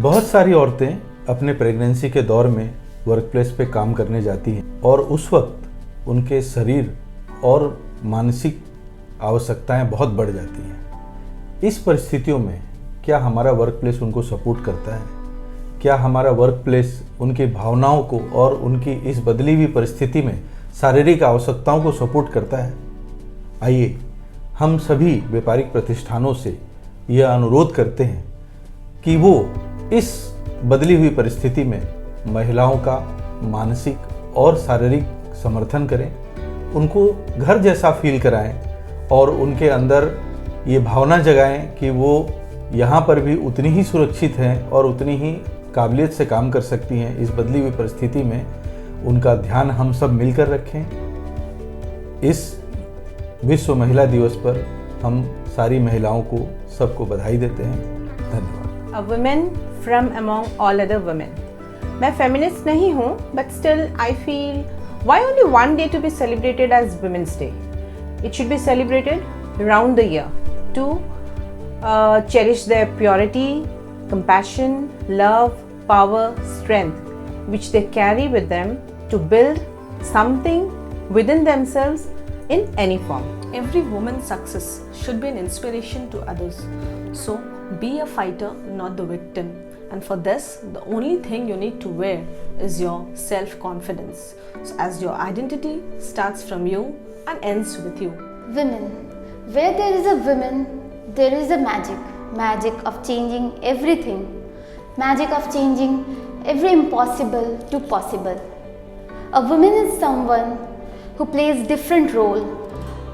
बहुत सारी औरतें अपने प्रेगनेंसी के दौर में वर्क प्लेस पे काम करने जाती हैं और उस वक्त उनके शरीर और मानसिक आवश्यकताएं बहुत बढ़ जाती हैं। इस परिस्थितियों में क्या हमारा वर्क प्लेस उनको सपोर्ट करता है? क्या हमारा वर्क प्लेस उनकी भावनाओं को और उनकी इस बदली हुई परिस्थिति में शारीरिक आवश्यकताओं को सपोर्ट करता है? आइए हम सभी व्यापारिक प्रतिष्ठानों से यह अनुरोध करते हैं कि वो इस बदली हुई परिस्थिति में महिलाओं का मानसिक और शारीरिक समर्थन करें, उनको घर जैसा फील कराएं और उनके अंदर ये भावना जगाएं कि वो यहाँ पर भी उतनी ही सुरक्षित हैं और उतनी ही काबिलियत से काम कर सकती हैं। इस बदली हुई परिस्थिति में उनका ध्यान हम सब मिलकर रखें। इस विश्व महिला दिवस पर हम सारी महिलाओं को सबको बधाई देते हैं। धन्यवाद। A woman from among all other women. मैं feminist नहीं हूँ, but still I feel why only one day to be celebrated as Women's Day? It should be celebrated around the year to cherish their purity, compassion, love, power, strength, which they carry with them to build something within themselves in any form. Every woman's success should be an inspiration to others. So be a fighter, not the victim. And for this, the only thing you need to wear is your self-confidence. So as your identity starts from you and ends with you. Women. Where there is a woman, there is a magic. Magic of changing everything. Magic of changing every impossible to possible. A woman is someone who plays different role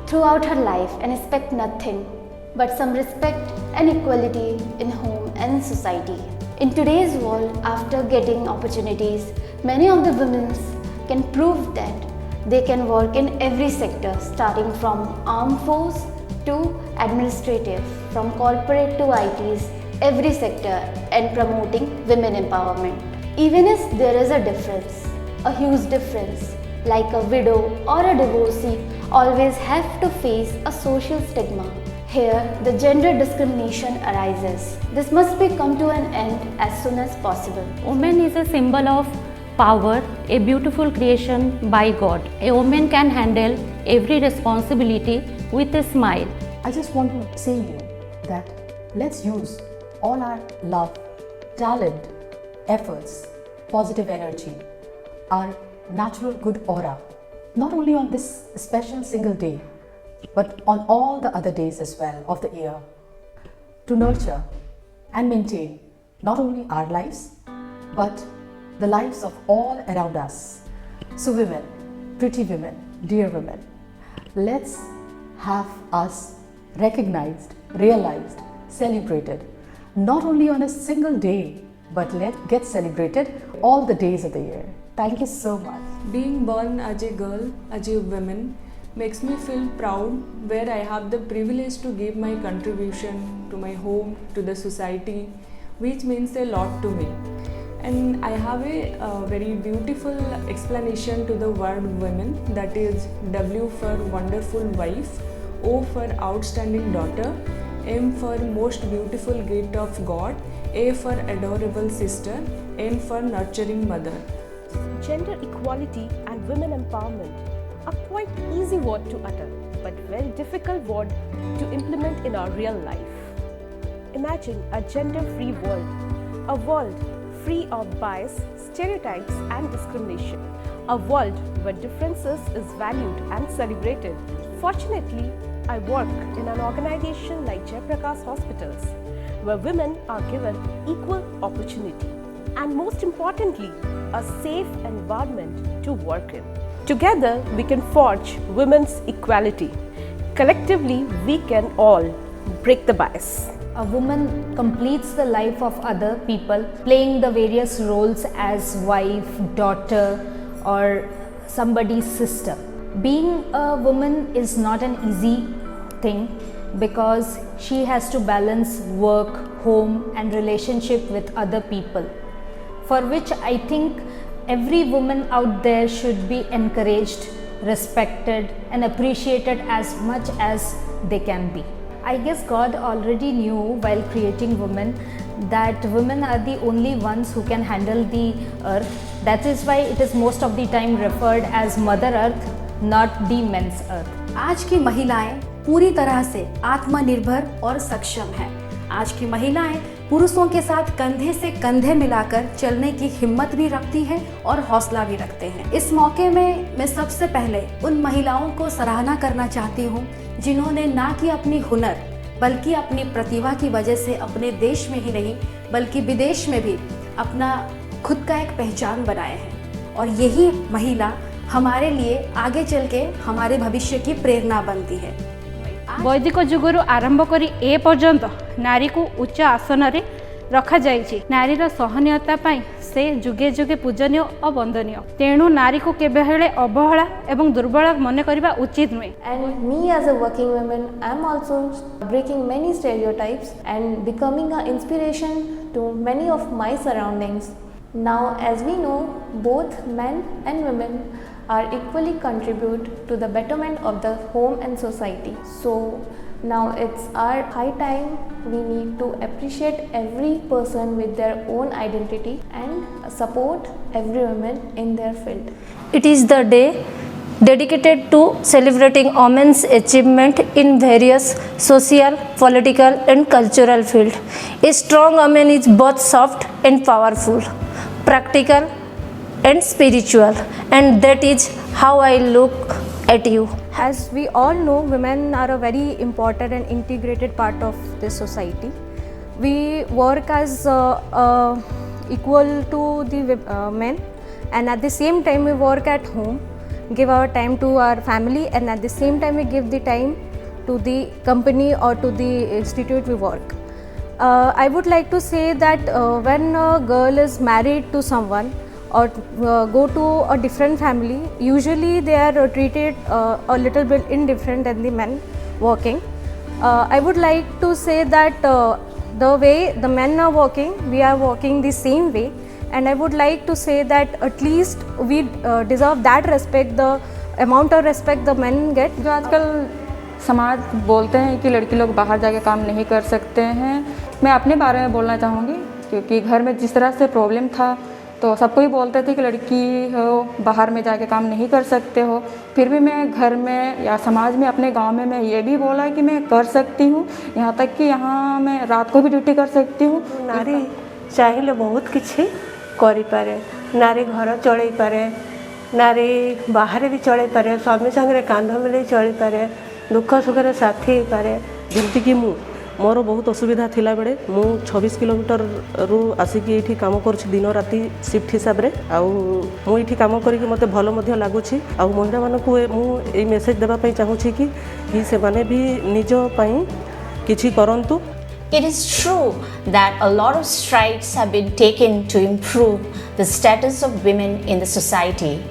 throughout her life and expect nothing but some respect and equality in home and society. In today's world, after getting opportunities, many of the women can prove that they can work in every sector, starting from armed force to administrative, from corporate to ITs, every sector, and promoting women empowerment. Even if there is a difference, a huge difference, like a widow or a divorcee always have to face a social stigma. Here, the gender discrimination arises. This must be come to an end as soon as possible. Woman is a symbol of power, a beautiful creation by God. A woman can handle every responsibility with a smile. I just want to say you that let's use all our love, talent, efforts, positive energy, our natural good aura, not only on this special single day, but on all the other days as well of the year, to nurture and maintain not only our lives, but the lives of all around us. So women, pretty women, dear women, let's have us recognized, realized, celebrated, not only on a single day, but let's get celebrated all the days of the year. Thank you so much. Being born as a girl, as a woman, makes me feel proud where I have the privilege to give my contribution to my home, to the society, which means a lot to me. And I have a very beautiful explanation to the word women, that is W for wonderful wife, O for outstanding daughter, M for most beautiful gift of God, A for adorable sister, N for nurturing mother. Gender equality and women empowerment are quite easy word to utter, but very difficult word to implement in our real life. Imagine a gender-free world, a world free of bias, stereotypes and discrimination, a world where differences is valued and celebrated. Fortunately, I work in an organization like Jayaprakash Hospitals, where women are given equal opportunity and most importantly, a safe environment to work in. Together, we can forge women's equality. Collectively, we can all break the bias. A woman completes the life of other people, playing the various roles as wife, daughter, or somebody's sister. Being a woman is not an easy thing because she has to balance work, home, and relationship with other people, for which I think every woman out there should be encouraged, respected, and appreciated as much as they can be. I guess God already knew while creating women that women are the only ones who can handle the earth. That is why it is most of the time referred as Mother Earth, not the men's earth. आज की महिलाएं पूरी तरह से आत्मनिर्भर और सक्षम हैं। आज की महिलाएं पुरुषों के साथ कंधे से कंधे मिलाकर चलने की हिम्मत भी रखती हैं और हौसला भी रखते हैं। इस मौके में मैं सबसे पहले उन महिलाओं को सराहना करना चाहती हूँ जिन्होंने ना कि अपनी हुनर बल्कि अपनी प्रतिभा की वजह से अपने देश में ही नहीं बल्कि विदेश में भी अपना खुद का एक पहचान बनाए हैं। और यही महिला हमारे लिए आगे चल के हमारे भविष्य की प्रेरणा बनती है। वैदिक जुगरू आरंभ करी ए पर्यंत नारी को उच्च आसन रे रखा जाइछि। नारीर सहनीयता पाई से जुगे जुगे पूजनीय और वंदनीय। तेणु नारी को केबेले अवहेला एवं दुर्बल मन करबा उचित नुहे। And me as a working woman, I am also breaking many stereotypes and becoming an inspiration to many of my surroundings. Now, as we know, both men and women are equally contribute to the betterment of the home and society. So now it's our high time we need to appreciate every person with their own identity and support every woman in their field. It is the day dedicated to celebrating women's achievement in various social, political and cultural fields. A strong woman is both soft and powerful, practical and spiritual, and that is how I look at you. As we all know, women are a very important and integrated part of this society. We work as equal to the men, and at the same time we work at home, give our time to our family, and at the same time we give the time to the company or to the institute we work. I would like to say that when a girl is married to someone or go to a different family, usually they are treated a little bit indifferent than the men working. I would like to say that the way the men are working, we are working the same way, and I would like to say that at least we deserve that respect, the amount of respect the men get. जो आजकल समाज बोलते हैं कि लड़की लोग बाहर जाके काम नहीं कर सकते हैं, मैं अपने बारे में बोलना चाहूँगी, क्योंकि घर में जिस तरह से प्रॉब्लम था तो सबको ही बोलते थे कि लड़की हो बाहर में जाके काम नहीं कर सकते हो। फिर भी मैं घर में या समाज में अपने गांव में मैं ये भी बोला कि मैं कर सकती हूँ, यहाँ तक कि यहाँ मैं रात को भी ड्यूटी कर सकती हूँ। नारी चाहिए बहुत किसी करें, नारी घर चलई पारे, नारी बाहर भी चलई पारे, स्वामी संगे कांध मिले चली पारे, दुख सुखर साथी पारे। जमती कि मोर बहुत असुविधा थिला बेले मु 26 किलोमीटर रु आसिक ये काम कर दिन राति शिफ्ट हिसाब से मुझे काम करके मत भल लगुच महिला मानक मुझे मेसेज देवाई चाहूँगी कि से माने भी निज किछि करंतु। It is true that a lot of strides have been taken to improve the status of women in the society,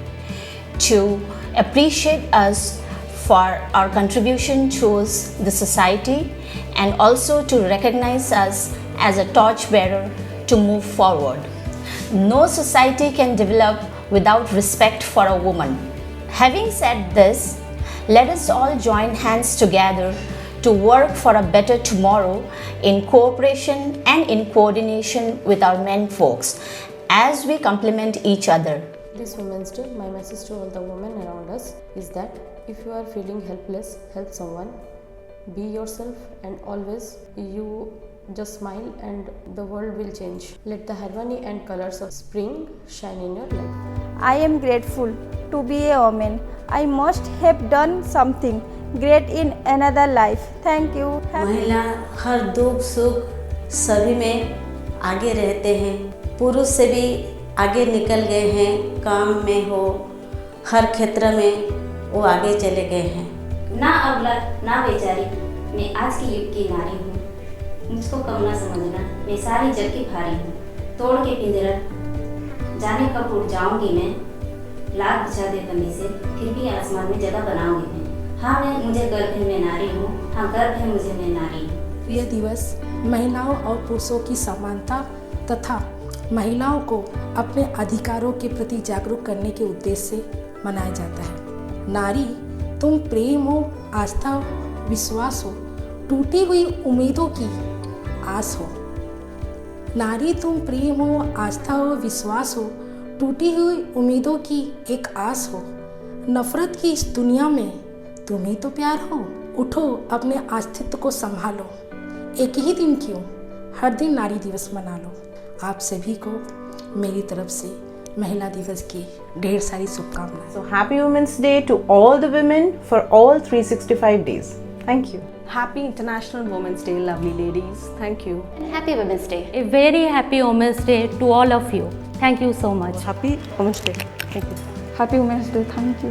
to appreciate us for our contribution towards the society, and also to recognize us as a torchbearer to move forward. No society can develop without respect for a woman. Having said this, let us all join hands together to work for a better tomorrow in cooperation and in coordination with our men folks as we complement each other. This Women's Day, my message to all the women around us is that if you are feeling helpless, help someone. Be yourself, and always you just smile and the world will change. Let the harmony and colors of spring shine in your life. I am grateful to be a woman. I must have done something great in another life. Thank you. महिला हर दुख सुख सभी में आगे रहते हैं, पुरुष से भी आगे निकल गए हैं, काम में हो हर क्षेत्र में वो आगे चले गए हैं। ना अबला ना बेचारी, मैं आज के युग की नारी हूँ, मुझको कम ना समझना, मैं सारी जग की भारी हूँ। तोड़ के पिंजरा जाने कब उड़ जाऊंगी मैं, लाख बिछा दे बंदी से फिर भी आसमान में जगह बनाऊंगी मैं। हाँ मैं मुझे गर्व है मैं नारी हूँ, हाँ गर्व है मुझे मैं नारी हूँ। यह दिवस महिलाओं और पुरुषों की समानता तथा महिलाओं को अपने अधिकारों के प्रति जागरूक करने के उद्देश्य से मनाया जाता है। नारी तुम प्रेम हो, आस्था हो, विश्वास हो, टूटी हुई उम्मीदों की आस हो। नारी तुम प्रेम हो, आस्था हो, विश्वास हो, टूटी हुई उम्मीदों की एक आस हो। नफरत की इस दुनिया में तुम ही तो प्यार हो। उठो, अपने अस्तित्व को संभालो। एक ही दिन क्यों, हर दिन नारी दिवस मना लो। आप सभी को मेरी तरफ से महिला दिवस की ढेर सारी शुभकामनाएं। So happy Women's Day to all the women for all 365 days. Thank you. Happy International Women's Day, lovely ladies. Thank you. And happy Women's Day. A very happy Women's Day to all of you. Thank you so much. Happy Women's Day. Thank you. Happy Women's Day. Thank you.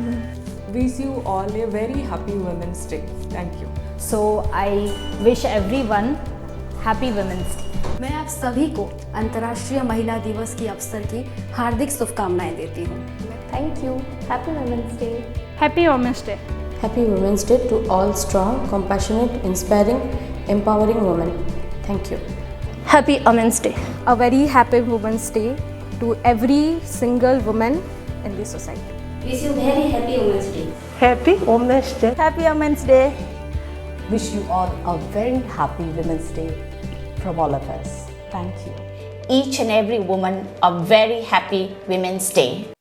Wish you all a very happy Women's Day. Thank you. So I wish everyone happy Women's Day. मैं आप सभी को अंतर्राष्ट्रीय महिला दिवस के अवसर की हार्दिक शुभकामनाएं देती हूँ। Thank you. Happy Women's Day. Happy Women's Day. Happy Women's Day to all strong, compassionate, inspiring, empowering women. Thank you. Happy Women's Day. A very happy Women's Day to every single woman in the society. Wish you very happy Women's Day. Happy Women's Day. Happy Women's Day. Wish you all a very happy Women's Day from all of us. Thank you. Each and every woman a very happy Women's Day.